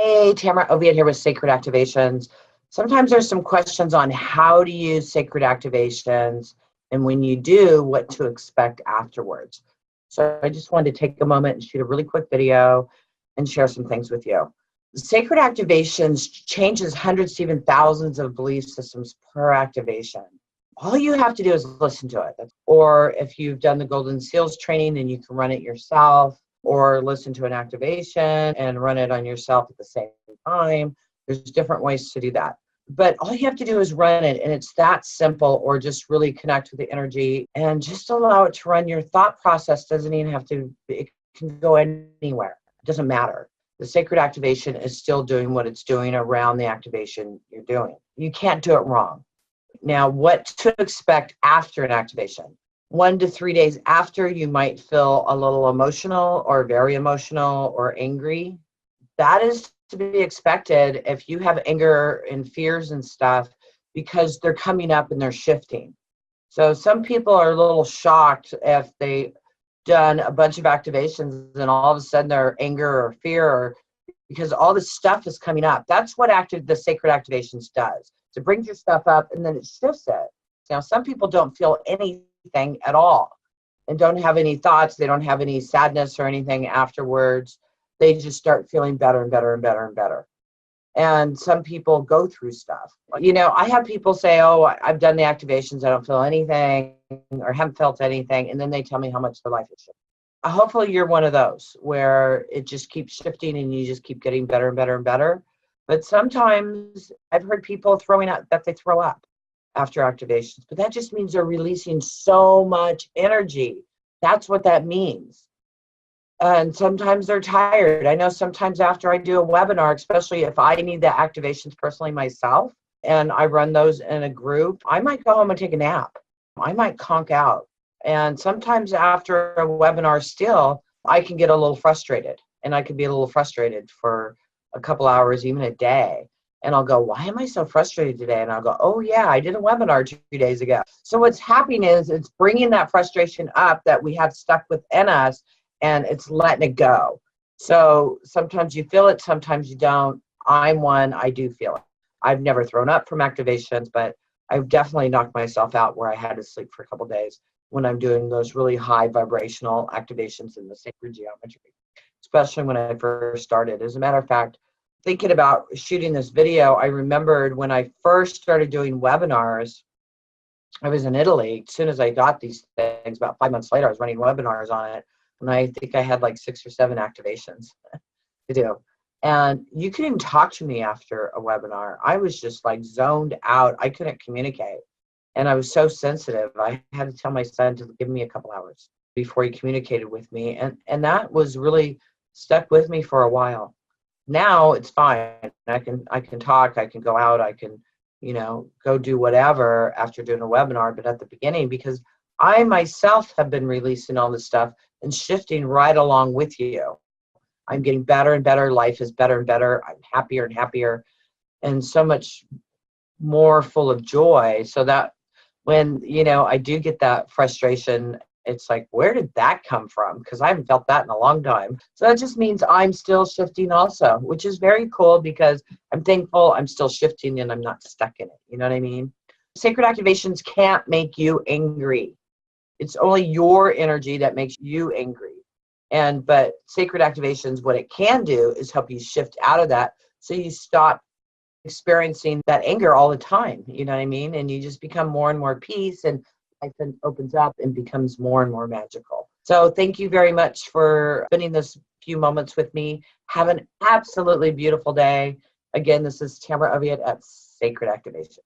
Hey, Tamra, Oviatt here with Sacred Activations. Sometimes there's some questions on how to use sacred activations, and when you do, what to expect afterwards. So I just wanted to take a moment and shoot a really quick video and share some things with you. Sacred activations changes hundreds to even thousands of belief systems per activation. All you have to do is listen to it. Or if you've done the Golden Seals training, then you can run it yourself, or listen to an activation and run it on yourself at the same time. There's different ways to do that. But all you have to do is run it, and it's that simple, or just really connect with the energy and just allow it to run. Your thought process doesn't even have to, it can go anywhere. It doesn't matter. The sacred activation is still doing what it's doing around the activation you're doing. You can't do it wrong. Now, what to expect after an activation? 1 to 3 days after, you might feel a little emotional or very emotional or angry. That is to be expected if you have anger and fears and stuff, because they're coming up and they're shifting. So some people are a little shocked if they've done a bunch of activations and all of a sudden their anger or fear, or because all this stuff is coming up. That's what the sacred activations does. It brings your stuff up and then it shifts it. Now, some people don't feel anything at all and don't have any thoughts. They don't have any sadness or anything afterwards. They just start feeling better and better and better and better. And some people go through stuff. I have people say, oh, I've done the activations, I don't feel anything or haven't felt anything. And then they tell me how much their life has shifted. Hopefully you're one of those where it just keeps shifting and you just keep getting better and better and better. But sometimes I've heard people throwing out that they throw up after activations, but that just means they're releasing so much energy. That's what that means. And sometimes they're tired. I know sometimes after I do a webinar, especially if I need the activations personally myself, and I run those in a group, I might go home and take a nap. I might conk out. And sometimes after a webinar still, I can get a little frustrated, and I can be a little frustrated for a couple hours, even a day. And I'll go, why am I so frustrated today? And I'll go, oh yeah, I did a webinar 2 days ago. So what's happening is it's bringing that frustration up that we have stuck within us, and it's letting it go. So sometimes you feel it, sometimes you don't. I'm one, I do feel it. I've never thrown up from activations, but I've definitely knocked myself out where I had to sleep for a couple days when I'm doing those really high vibrational activations in the sacred geometry, especially when I first started. As a matter of fact, thinking about shooting this video, I remembered when I first started doing webinars, I was in Italy. As soon as I got these things, about 5 months later, I was running webinars on it. And I think I had like 6 or 7 activations to do. And you couldn't even talk to me after a webinar. I was just like zoned out. I couldn't communicate. And I was so sensitive. I had to tell my son to give me a couple hours before he communicated with me. And that was really stuck with me for a while. Now it's fine. I can talk, I can go out, I can, go do whatever after doing a webinar. But at the beginning, because I myself have been releasing all this stuff and shifting right along with you. I'm getting better and better. Life is better and better. I'm happier and happier and so much more full of joy. So that when, I do get that frustration, it's like, where did that come from? Because I haven't felt that in a long time. So that just means I'm still shifting also, which is very cool because I'm thankful I'm still shifting and I'm not stuck in it. You know what I mean? Sacred activations can't make you angry. It's only your energy that makes you angry. But sacred activations, what it can do is help you shift out of that so you stop experiencing that anger all the time. You know what I mean? And you just become more and more peace, and life opens up and becomes more and more magical. So thank you very much for spending this few moments with me. Have an absolutely beautiful day. Again, this is Tamra Oviatt at Sacred Activation.